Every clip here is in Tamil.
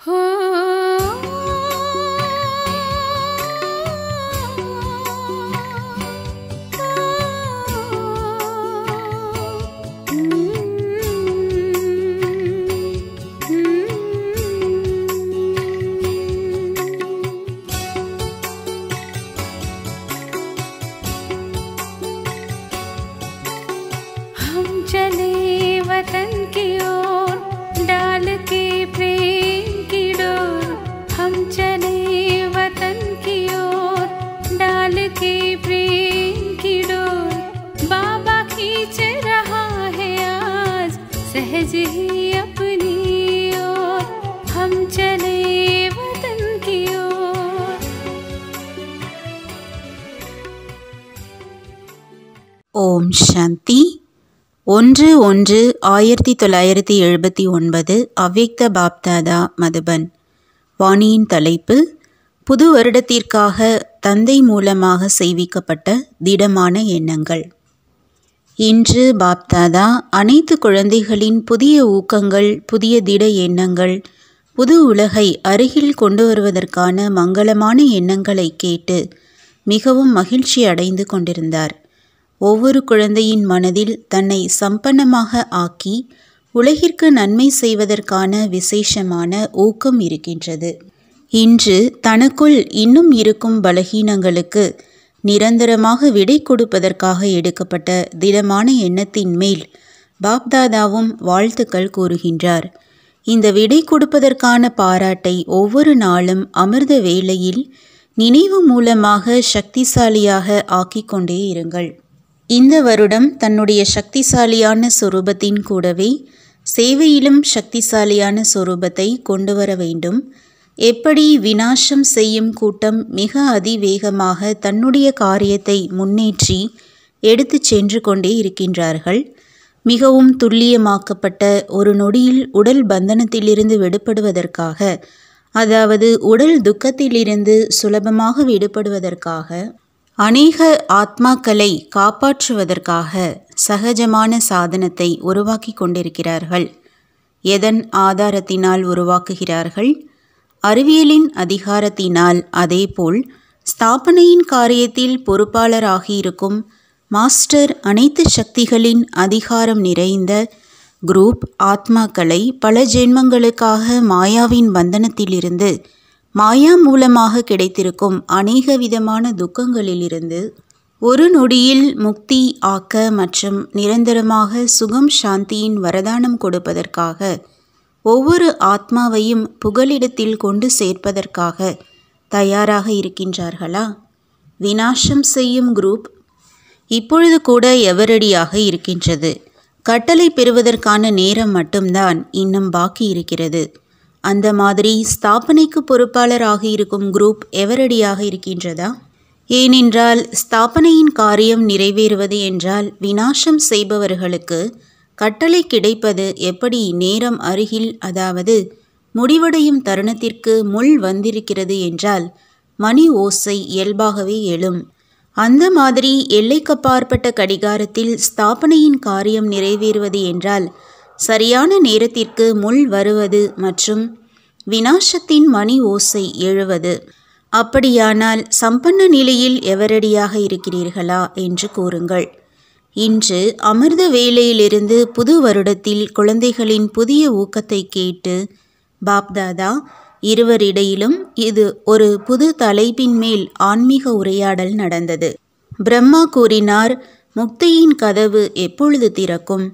ஓம் சாந்தி. 1/1/1979 அவ்யக்த பாப்தாதா மதுபன். வாணியின் தலைப்பு: புது வருடத்திற்காக தந்தை மூலமாக செய்விக்கப்பட்ட திடமான எண்ணங்கள். இன்று பாப்தாதா அனைத்து குழந்தைகளின் புதிய ஊக்கங்கள், புதிய திட எண்ணங்கள், புது உலகை அருகில் கொண்டு வருவதற்கான மங்களமான எண்ணங்களை கேட்டு மிகவும் மகிழ்ச்சி அடைந்து கொண்டிருந்தார். ஒவ்வொரு குழந்தையின் மனதில் தன்னை சம்பன்னமாக ஆக்கி உலகிற்கு நன்மை செய்வதற்கான விசேஷமான ஊக்கம் இருக்கின்றது. இன்று தனக்குள் இன்னும் இருக்கும் பலகீனங்களுக்கு நிரந்தரமாக விடை கொடுப்பதற்காக எடுக்கப்பட்ட திடமான எண்ணத்தின் மேல் பாப்தாதாவும் வாழ்த்துக்கள் கூறுகின்றார். இந்த விடை கொடுப்பதற்கான பாராட்டை ஒவ்வொரு நாளும் அமிர்த வேளையில் நினைவு மூலமாக சக்திசாலியாக ஆக்கிக்கொண்டே இருங்கள். இந்த வருடம் தன்னுடைய சக்திசாலியான சொரூபத்தின் கூடவே சேவையிலும் சக்திசாலியான சொரூபத்தை கொண்டு வர வேண்டும். எப்படி விநாசம் செய்யும் கூட்டம் மிக அதிவேகமாக தன்னுடைய காரியத்தை முன்னேற்றி எடுத்து சென்று கொண்டே இருக்கின்றார்கள். மிகவும் துல்லியமாக்கப்பட்ட ஒரு நொடியில் உடல் பந்தனத்திலிருந்து விடுபடுவதற்காக, அதாவது உடல் துக்கத்திலிருந்து சுலபமாக விடுபடுவதற்காக, அநேக ஆத்மாக்களை காப்பாற்றுவதற்காக சகஜமான சாதனத்தை உருவாக்கி கொண்டிருக்கிறார்கள். எதன் ஆதாரத்தினால் உருவாக்குகிறார்கள்? அறிவியலின் அதிகாரத்தினால். அதேபோல் ஸ்தாபனையின் காரியத்தில் பொறுப்பாளராகியிருக்கும் மாஸ்டர் அனைத்து சக்திகளின் அதிகாரம் நிறைந்த குரூப் ஆத்மாக்களை பல ஜென்மங்களுக்காக மாயாவின் பந்தனத்திலிருந்து, மாயா மூலமாக கிடைத்திருக்கும் அநேக விதமான துக்கங்களிலிருந்து ஒரு நொடியில் முக்தி ஆக்க மற்றும் நிரந்தரமாக சுகம் சாந்தியின் வரதானம் கொடுப்பதற்காக, ஒவ்வொரு ஆத்மாவையும் புகலிடத்தில் கொண்டு சேர்ப்பதற்காக தயாராக இருக்கின்றார்களா? விநாசம் செய்யும் குரூப் இப்பொழுது கூட எவரடியாக இருக்கின்றது. கட்டளை பெறுவதற்கான நேரம் மட்டும்தான் இன்னும் பாக்கி இருக்கிறது. அந்த மாதிரி ஸ்தாபனைக்கு பொறுப்பாளராக இருக்கும் குரூப் எவரடியாக இருக்கின்றதா? ஏனென்றால் ஸ்தாபனையின் காரியம் நிறைவேறுவது என்றால் விநாசம் செய்பவர்களுக்கு கட்டளை கிடைப்பது எப்படி நேரம் அருகில், அதாவது முடிவடையும் தருணத்திற்கு முள் வந்திருக்கிறது என்றால் மணி ஓசை இயல்பாகவே எழும். அந்த மாதிரி எல்லைக்கப்பாற்பட்ட கடிகாரத்தில் ஸ்தாபனையின் காரியம் நிறைவேறுவது என்றால் சரியான நேரத்திற்கு முள் வருவது மற்றும் விநாசத்தின் மணி ஓசை எழுவது. அப்படியானால் சம்பன்ன நிலையில் எவரடியாக இருக்கிறீர்களா என்று கூறுங்கள். இன்று அமிர்த வேளையிலிருந்து புது வருடத்தில் குழந்தைகளின் புதிய ஊக்கத்தை கேட்டு பாப்தாதா இருவரிடையிலும் இது ஒரு புது தலைப்பின் மேல் ஆன்மீக உரையாடல் நடந்தது. பிரம்மா கூறினார், முக்தியின் கதவு எப்பொழுது திறக்கும்?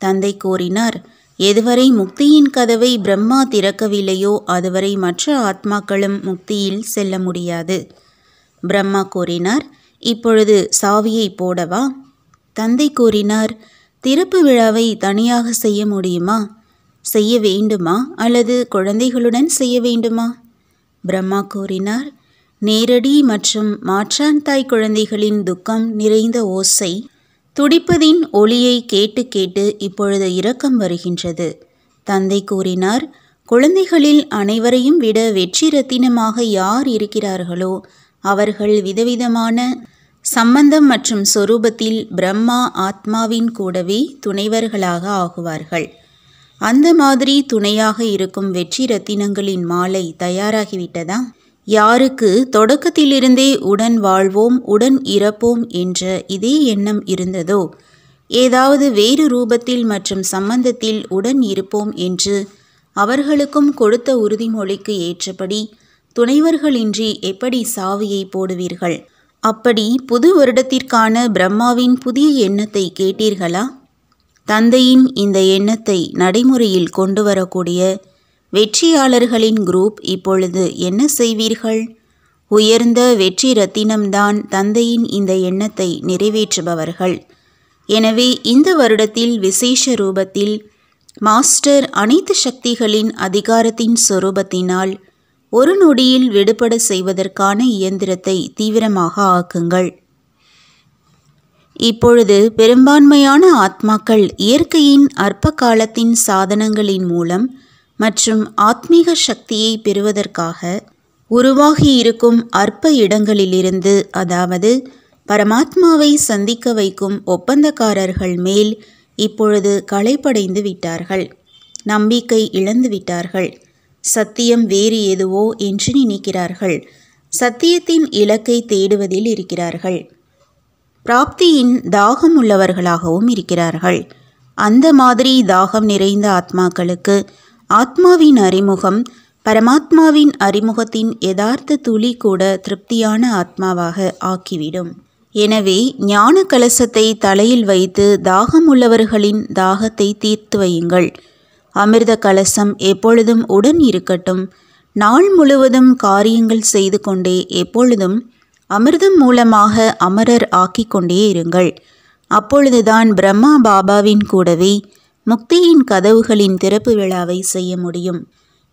தந்தை கூறினார், எதுவரை முக்தியின் கதவை பிரம்மா திறக்கவில்லையோ அதுவரை மற்ற ஆத்மாக்களும் முக்தியில் செல்ல முடியாது. பிரம்மா கூறினார், இப்பொழுது சாவியை போடவா? தந்தை கூறினார், திறப்பு விழாவை தனியாக செய்ய முடியுமா? செய்ய வேண்டுமா அல்லது குழந்தைகளுடன் செய்ய வேண்டுமா? பிரம்மா கூறினார், நேரடி மற்றும் மாற்றாந்தாய் குழந்தைகளின் துக்கம் நிறைந்த ஓசை துடிப்பதின் ஒளியை கேட்டு கேட்டு இப்பொழுது இரக்கம் வருகின்றது. தந்தை கூறினார், குழந்தைகளில் அனைவரையும் விட வெற்றி ரத்தினமாக யார் இருக்கிறார்களோ அவர்கள் விதவிதமான சம்பந்தம் மற்றும் சொரூபத்தில் பிரம்மா ஆத்மாவின் கூடவே துணைவர்களாக ஆகுவார்கள். அந்த மாதிரி துணையாக இருக்கும் வெற்றி ரத்தினங்களின் மாலை தயாராகிவிட்டதா? யாருக்கு தொடக்கத்திலிருந்தே உடன் வாழ்வோம் உடன் இறப்போம் என்ற இதே எண்ணம் இருந்ததோ, ஏதாவது வேறு ரூபத்தில் மற்றும் சம்பந்தத்தில் உடன் இருப்போம் என்று அவர்களுக்கும் கொடுத்த உறுதிமொழிக்கு ஏற்றபடி துணைவர்களின்றி எப்படி சாவியை போடுவீர்கள்? அப்படி புது வருடத்திற்கான பிரம்மாவின் புதிய எண்ணத்தை கேட்டீர்களா? தந்தையின் இந்த எண்ணத்தை நடைமுறையில் கொண்டு வரக்கூடிய வெற்றியாளர்களின் குரூப் இப்பொழுது என்ன செய்வீர்கள்? உயர்ந்த வெற்றி ரத்தினம்தான் தந்தையின் இந்த எண்ணத்தை நிறைவேற்றுபவர்கள். எனவே இந்த வருடத்தில் விசேஷ ரூபத்தில் மாஸ்டர் அனைத்து சக்திகளின் அதிகாரத்தின் சொரூபத்தினால் ஒரு நொடியில் விடுபட செய்வதற்கான இயந்திரத்தை தீவிரமாக ஆக்குங்கள். இப்பொழுது பெரும்பான்மையான ஆத்மாக்கள் இயற்கையின் அற்ப காலத்தின் சாதனங்களின் மூலம் மற்றும் ஆத்மீக சக்தியை பெறுவதற்காக உருவாகியிருக்கும் அற்ப இடங்களிலிருந்து, அதாவது பரமாத்மாவை சந்திக்க வைக்கும் ஒப்பந்தக்காரர்கள் மேல் இப்பொழுது களைப்படைந்து விட்டார்கள். நம்பிக்கை இழந்து விட்டார்கள். சத்தியம் வேறு எதுவோ என்று நினைக்கிறார்கள். சத்தியத்தின் இலக்கை தேடுவதில் இருக்கிறார்கள். பிராப்தியின் தாகம் உள்ளவர்களாகவும் இருக்கிறார்கள். அந்த மாதிரி தாகம் நிறைந்த ஆத்மாக்களுக்கு ஆத்மாவின் அறிமுகம் பரமாத்மாவின் அறிமுகத்தின் யதார்த்த துளி கூட திருப்தியான ஆத்மாவாக ஆக்கிவிடும். எனவே ஞான கலசத்தை தலையில் வைத்து தாகம் உள்ளவர்களின் தாகத்தை தீர்த்து வையுங்கள். அமிர்த கலசம் எப்பொழுதும் உடன் இருக்கட்டும். நாள் முழுவதும் காரியங்கள் செய்து கொண்டே எப்பொழுதும் அமிர்தம் மூலமாக அமரர் ஆக்கிக்கொண்டே இருங்கள். அப்பொழுதுதான் பிரம்மா பாபாவின் கூடவே முக்தியின் கதவுகளின் திறப்பு விழாவை செய்ய முடியும்.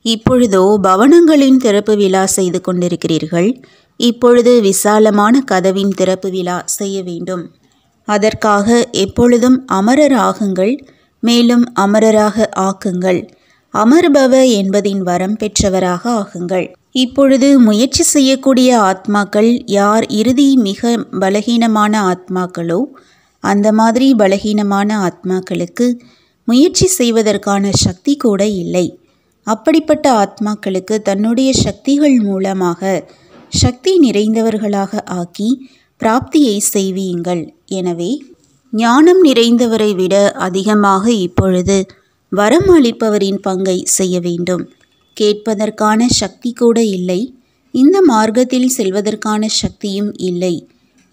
இப்பொழுதோ பவனங்களின் திறப்பு விழா செய்து கொண்டிருக்கிறீர்கள். இப்பொழுது விசாலமான கதவின் திறப்பு விழா செய்ய வேண்டும். அதற்காக எப்பொழுதும் அமரர் ஆகுங்கள். மேலும் அமரராக ஆக்குங்கள். அமர்பவ என்பதின் வரம் பெற்றவராக ஆகுங்கள். இப்பொழுது முயற்சி செய்யக்கூடிய ஆத்மாக்கள் யார் இறுதி மிக பலகீனமான ஆத்மாக்களோ, அந்த மாதிரி பலகீனமான ஆத்மாக்களுக்கு முயற்சி செய்வதற்கான சக்தி கூட இல்லை. அப்படிப்பட்ட ஆத்மாக்களுக்கு தன்னுடைய சக்திகள் மூலமாக சக்தி நிறைந்தவர்களாக ஆக்கி பிராப்தியை செய்வீங்கள். எனவே ஞானம் நிறைந்தவரை விட அதிகமாக இப்பொழுது வரம் அளிப்பவரின் பங்கை செய்ய வேண்டும். கேட்பதற்கான சக்தி கூட இல்லை. இந்த மார்க்கத்தில் செல்வதற்கான சக்தியும் இல்லை.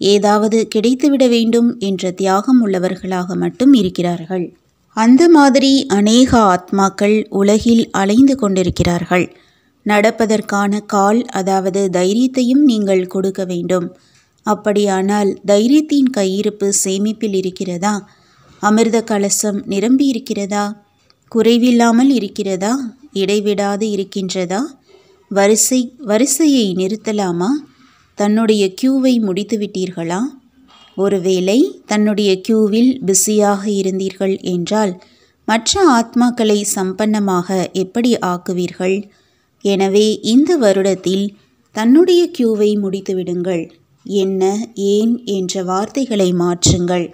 ஏதாவது கிடைத்துவிட வேண்டும் என்ற தியாகம் உள்ளவர்களாக மட்டும் இருக்கிறார்கள். அந்த மாதிரி அநேக ஆத்மாக்கள் உலகில் அலைந்து கொண்டிருக்கிறார்கள். நடப்பதற்கான கால், அதாவது தைரியத்தையும் நீங்கள் கொடுக்க வேண்டும். அப்படியானால் தைரியத்தின் கையிருப்பு சேமிப்பில் இருக்கிறதா? அமிர்த கலசம் நிரம்பி இருக்கிறதா? குறைவில்லாமல் இருக்கிறதா? இடைவிடாது இருக்கின்றதா? வரிசையை நிறுத்தலாமா? தன்னுடைய கியூவை முடித்து விட்டீர்களா? ஒருவேளை தன்னுடைய கியூவில் பிஸியாக இருந்தீர்கள் என்றால் மற்ற ஆத்மாக்களை சம்பன்னமாக எப்படி ஆக்குவீர்கள்? எனவே இந்த வருடத்தில் தன்னுடைய கியூவை முடித்துவிடுங்கள். என்ன, ஏன் என்ற வார்த்தைகளை மாற்றுங்கள்.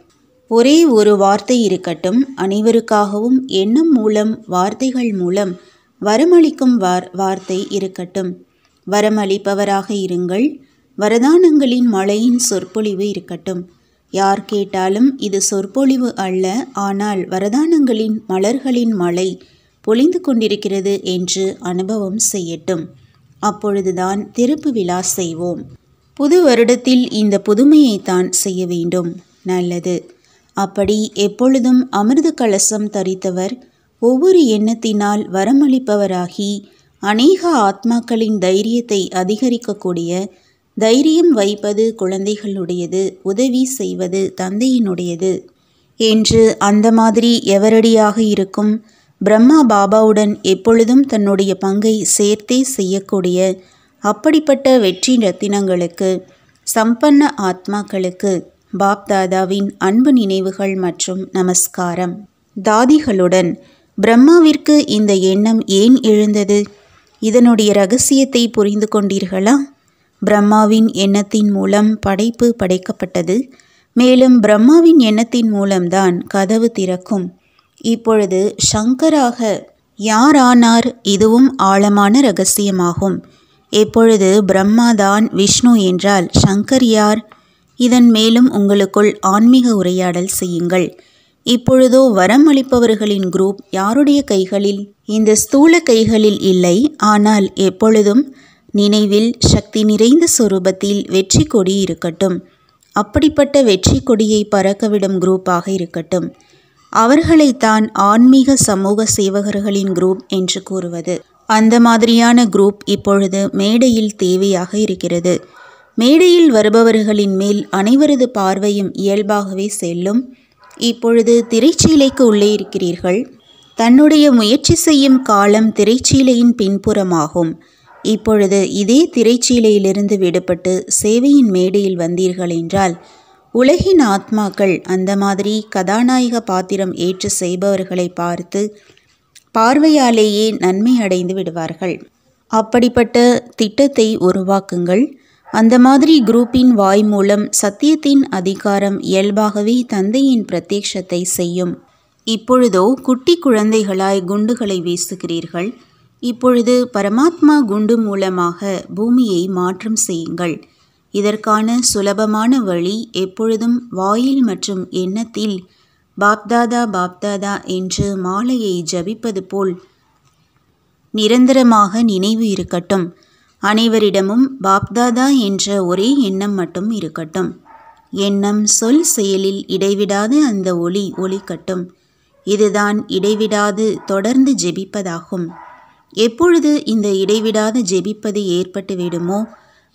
ஒரே ஒரு வார்த்தை இருக்கட்டும். அனைவருக்காகவும் எண்ணம் மூலம், வார்த்தைகள் மூலம் வரமளிக்கும் வார்த்தை இருக்கட்டும். வரமளிப்பவராக இருங்கள். வரதானங்களின் மழையின் சொற்பொழிவு இருக்கட்டும். யார் கேட்டாலும் இது சொற்பொழிவு அல்ல, ஆனால் வரதானங்களின் மலர்களின் மழை பொழிந்து கொண்டிருக்கிறது என்று அனுபவம் செய்யட்டும். அப்பொழுதுதான் திறப்பு விழா செய்வோம். புது வருடத்தில் இந்த புதுமையைத்தான் செய்ய வேண்டும். நல்லது. அப்படி எப்பொழுதும் அமிர்த கலசம் தரித்தவர் ஒவ்வொரு எண்ணத்தினால் வரமளிப்பவராகி அநேக ஆத்மாக்களின் தைரியத்தை அதிகரிக்கக்கூடிய, தைரியம் வைப்பது குழந்தைகளுடையது, உதவி செய்வது தந்தையினுடையது என்று அந்த மாதிரி எவரடியாக இருக்கும் பிரம்மா பாபாவுடன் எப்பொழுதும் தன்னுடைய பங்கை சேர்த்தே செய்யக்கூடிய அப்படிப்பட்ட வெற்றி ரத்தினங்களுக்கு, சம்பன்ன ஆத்மாக்களுக்கு பாப்தாதாவின் அன்பு நினைவுகள் மற்றும் நமஸ்காரம். தாதிகளுடன் பிரம்மாவிற்கு இந்த எண்ணம் ஏன் எழுந்தது? இதனுடைய ரகசியத்தை புரிந்து கொண்டீர்களா? பிரம்மாவின் எண்ணத்தின் மூலம் படைப்பு படைக்கப்பட்டது. மேலும் பிரம்மாவின் எண்ணத்தின் மூலம்தான் கதவு திறக்கும். இப்பொழுது சங்கராக யார் ஆனார்? இதுவும் ஆழமான இரகசியமாகும். எப்பொழுது பிரம்மாதான் விஷ்ணு என்றால் சங்கர் யார்? இதன் மேலும் உங்களுக்குள் ஆன்மீக உரையாடல் செய்யுங்கள். இப்பொழுதோ வரம் அளிப்பவர்களின் குரூப் யாருடைய கைகளில்? இந்த ஸ்தூல கைகளில் இல்லை, ஆனால் எப்பொழுதும் நினைவில் சக்தி நிறைந்த சொரூபத்தில் வெற்றி கொடி இருக்கட்டும். அப்படிப்பட்ட வெற்றி கொடியை பறக்கவிடும் குரூப்பாக இருக்கட்டும். அவர்களைத்தான் ஆன்மீக சமூக சேவகர்களின் குரூப் என்று கூறுவது. அந்த மாதிரியான குரூப் இப்பொழுது மேடையில் தேவையாக இருக்கிறது. மேடையில் வருபவர்களின் மேல் அனைவரது பார்வையும் இயல்பாகவே செல்லும். இப்பொழுது திரைச்சீலைக்கு உள்ளே இருக்கிறீர்கள். தன்னுடைய முயற்சி செய்யும் காலம் திரைச்சீலையின் பின்புறமாகும். இப்பொழுது இதே திரைச்சீலையிலிருந்து விடுபட்டு சேவையின் மேடையில் வந்தீர்கள் என்றால் உலகின் ஆத்மாக்கள் அந்த மாதிரி கதாநாயக பாத்திரம் ஏற்று செய்பவர்களை பார்த்து பார்வையாலேயே நன்மை அடைந்து விடுவார்கள். அப்படிப்பட்ட திட்டத்தை உருவாக்குங்கள். அந்த மாதிரி குரூப்பின் வாய் மூலம் சத்தியத்தின் அதிகாரம் இயல்பாகவே தந்தையின் பிரத்யக்ஷத்தை செய்யும். இப்பொழுதோ குட்டி குழந்தைகளாய் குண்டுகளை வீசுகிறீர்கள். இப்பொழுது பரமாத்மா குண்டு மூலமாக பூமியை மாற்றம் செய்யுங்கள். இதற்கான சுலபமான வழி எப்பொழுதும் வாயில் மற்றும் எண்ணத்தில் பாப்தாதா பாப்தாதா என்று மாலையை ஜபிப்பது போல் நிரந்தரமாக நினைவு இருக்கட்டும். அனைவரிடமும் பாப்தாதா என்ற ஒரே எண்ணம் மட்டும் இருக்கட்டும். எண்ணம் சொல் செயலில் இடைவிடாது அந்த ஒளி ஒலிக்கட்டும். இதுதான் இடைவிடாது தொடர்ந்து ஜெபிப்பதாகும். எப்பொழுது இந்த இடைவிடாது ஜெபிப்பது ஏற்பட்டு விடுமோ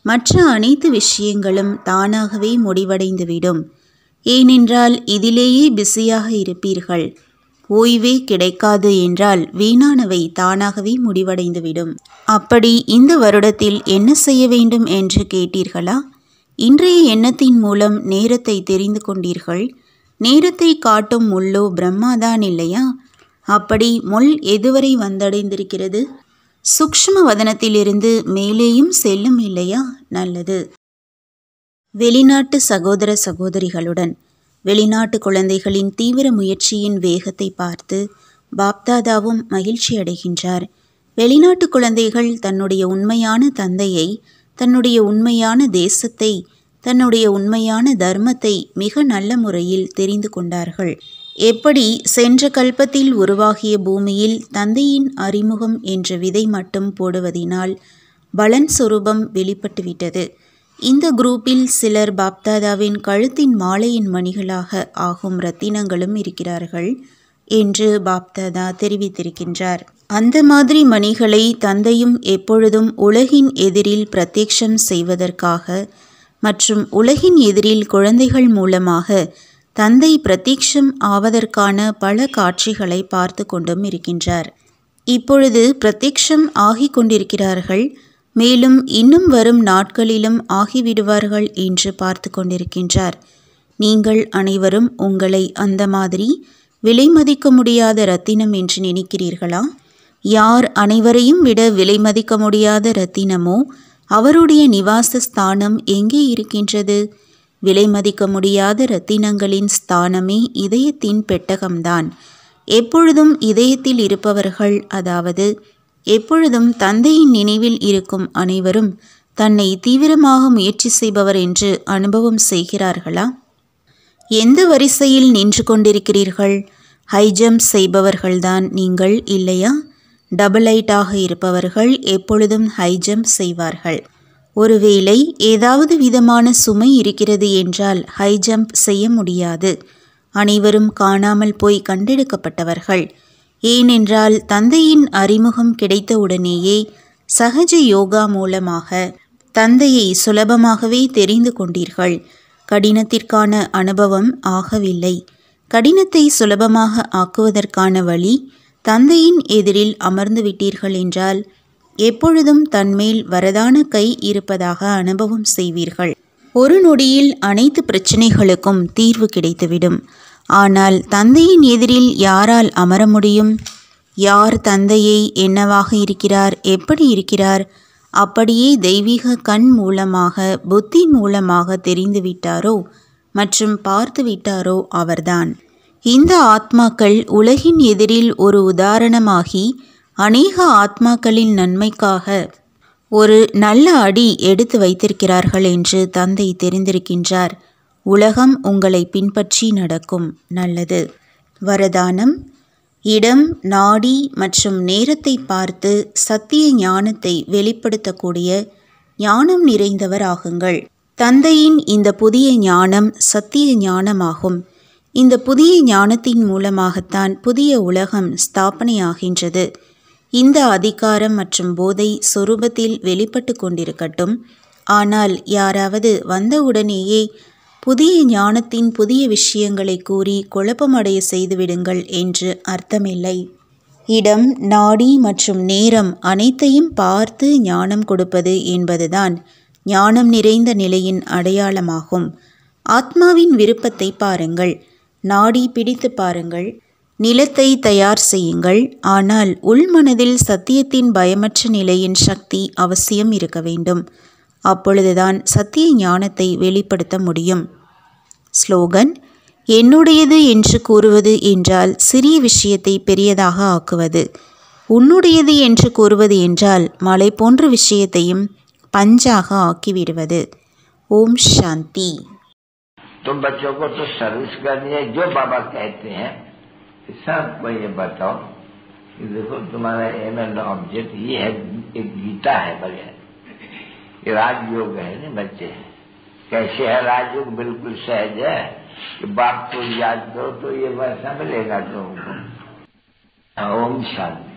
மற்ற அனைத்து விஷயங்களும் தானாகவே முடிவடைந்துவிடும். ஏனென்றால் இதிலேயே பிஸியாக இருப்பீர்கள். ஓய்வே கிடைக்காது என்றால் வீணானவை தானாகவே முடிவடைந்துவிடும். அப்படி இந்த வருடத்தில் என்ன செய்ய வேண்டும் என்று கேட்டீர்களா? இன்றைய எண்ணத்தின் மூலம் நேரத்தை தெரிந்து கொண்டீர்கள். நேரத்தை காட்டும் முள்ளோ பிரம்மாதான் இல்லையா? அப்படி முள் எதுவரை வந்தடைந்திருக்கிறது? சூக்ஷ்ம வதனத்திலிருந்து மேலேயும் செல்லும் இல்லையா? நல்லது. வெளிநாட்டு சகோதர சகோதரிகளுடன் வெளிநாட்டு குழந்தைகளின் தீவிர முயற்சியின் வேகத்தை பார்த்து பாப்தாதாவும் மகிழ்ச்சி அடைகின்றார். வெளிநாட்டு குழந்தைகள் தன்னுடைய உண்மையான தந்தையை, தன்னுடைய உண்மையான தேசத்தை, தன்னுடைய உண்மையான தர்மத்தை மிக நல்ல முறையில் தெரிந்து கொண்டார்கள். எப்படி சென்ற கல்பத்தில் உருவாகிய பூமியில் தந்தையின் அறிமுகம் என்ற விதை மட்டும் போடுவதினால் பலன் சொரூபம் வெளிப்பட்டுவிட்டது. இந்த குரூப்பில் சிலர் பாப்தாதாவின் கழுத்தின் மாலையின் மணிகளாக ஆகும் ரத்தினங்களும் இருக்கிறார்கள் என்று பாப்தாதா தெரிவித்திருக்கின்றார். அந்த மாதிரி மணிகளை தந்தையும் எப்பொழுதும் உலகின் எதிரில் பிரத்யக்ஷம் செய்வதற்காக மற்றும் உலகின் எதிரில் குழந்தைகள் மூலமாக தந்தை பிரத்யக்ஷம் ஆவதற்கான பல காட்சிகளை பார்த்து கொண்டும் இருக்கின்றார். இப்பொழுது பிரத்யக்ஷம் ஆகிக் கொண்டிருக்கிறார்கள். மேலும் இன்னும் வரும் நாட்களிலும் ஆகிவிடுவார்கள் என்று பார்த்து கொண்டிருக்கின்றார். நீங்கள் அனைவரும் உங்களை அந்த மாதிரி விலை மதிக்க முடியாத ரத்தினம் என்று நினைக்கிறீர்களா? யார் அனைவரையும் விட விலை மதிக்க முடியாத ரத்தினமோ அவருடைய நிவாச ஸ்தானம் எங்கே இருக்கின்றது? விலை மதிக்க முடியாத ரத்தினங்களின் ஸ்தானமே இதயத்தின் பெட்டகம்தான். எப்பொழுதும் இதயத்தில் இருப்பவர்கள், அதாவது எப்பொழுதும் தந்தையின் நினைவில் இருக்கும் அனைவரும் தன்னை தீவிரமாக முயற்சி செய்பவர் என்று அனுபவம் செய்கிறார்களா? எந்த வரிசையில் நின்று கொண்டிருக்கிறீர்கள்? ஹை ஜம்ப் செய்பவர்கள்தான் நீங்கள் இல்லையா? டபுள் லைட்டாக இருப்பவர்கள் எப்பொழுதும் ஹை ஜம்ப் செய்வார்கள். ஒருவேளை ஏதாவது விதமான சுமை இருக்கிறது என்றால் ஹை ஜம்ப் செய்ய முடியாது. அனைவரும் காணாமல் போய் கண்டெடுக்கப்பட்டவர்கள். ஏனென்றால் தந்தையின் அறிமுகம் கிடைத்தவுடனேயே சகஜ யோகா மூலமாக தந்தையை சுலபமாகவே தெரிந்து கொண்டீர்கள். கடினத்திற்கான அனுபவம் ஆகவில்லை. கடினத்தை சுலபமாக ஆக்குவதற்கான வழி தந்தையின் எதிரில் அமர்ந்து விட்டீர்கள் என்றால் எப்பொழுதும் தன்மேல் வரதான கை இருப்பதாக அனுபவம் செய்வீர்கள். ஒரு நொடியில் அனைத்து பிரச்சனைகளுக்கும் தீர்வு கிடைத்துவிடும். ஆனால் தந்தையின் எதிரில் யாரால் அமர முடியும்? யார் தந்தையை என்னவாக இருக்கிறார், எப்படி இருக்கிறார், அப்படியே தெய்வீக கண் மூலமாக புத்தி மூலமாக தெரிந்து விட்டாரோ மற்றும் பார்த்து விட்டாரோ அவர்தான். இந்த ஆத்மாக்கள் உலகின் எதிரில் ஒரு உதாரணமாகி அநேக ஆத்மாக்களின் நன்மைக்காக ஒரு நல்ல அடி எடுத்து வைத்திருக்கிறார்கள் என்று தந்தை தெரிந்திருக்கின்றார். உலகம் உங்களை பின்பற்றி நடக்கும். நல்லது. வரதானம்: இடம், நாடி மற்றும் நேரத்தை பார்த்து சத்திய ஞானத்தை வெளிப்படுத்தக்கூடிய ஞானம் நிறைந்தவர் ஆகுங்கள். தந்தையின் இந்த புதிய ஞானம் சத்திய ஞானமாகும். இந்த புதிய ஞானத்தின் மூலமாகத்தான் புதிய உலகம் ஸ்தாபனையாகின்றது. இந்த அதிகாரம் மற்றும் போதை சொரூபத்தில் வெளிப்பட்டு கொண்டிருக்கட்டும். ஆனால் யாராவது வந்தவுடனேயே புதிய ஞானத்தின் புதிய விஷயங்களை கூறி குழப்பமடைய செய்துவிடுங்கள் என்று அர்த்தமில்லை. இடம், நாடி மற்றும் நேரம் அனைத்தையும் பார்த்து ஞானம் கொடுப்பது என்பதுதான் ஞானம் நிறைந்த நிலையின் அடையாளமாகும். ஆத்மாவின் விருப்பத்தை பாருங்கள். நாடி பிடித்து பாருங்கள். நிலத்தை தயார் செய்யுங்கள். ஆனால் உள்மனதில் சத்தியத்தின் பயமற்ற நிலையின் சக்தி அவசியம் இருக்க வேண்டும். அப்பொழுதுதான் சத்திய ஞானத்தை வெளிப்படுத்த முடியும். ஸ்லோகன்: என்னுடையது என்று கூறுவது என்றால் சிறிய விஷயத்தை பெரியதாக ஆக்குவது. உன்னுடையது என்று கூறுவது என்றால் மலை போன்ற விஷயத்தையும் பஞ்சாக ஆக்கிவிடுவது. ஓம் சாந்தி. तुम बच्चों को तो सर्विस करनी है, जो बाबा कहते हैं सबको ये बताओ कि देखो तुम्हारा एम एंड ऑब्जेक्ट ये है, एक गीता है बगैर, ये राजयोग है ना बच्चे। कैसे है राजयोग? बिल्कुल सहज है कि बाप को याद करो तो ये वैसा मिलेगा तुमको। ओम शांति।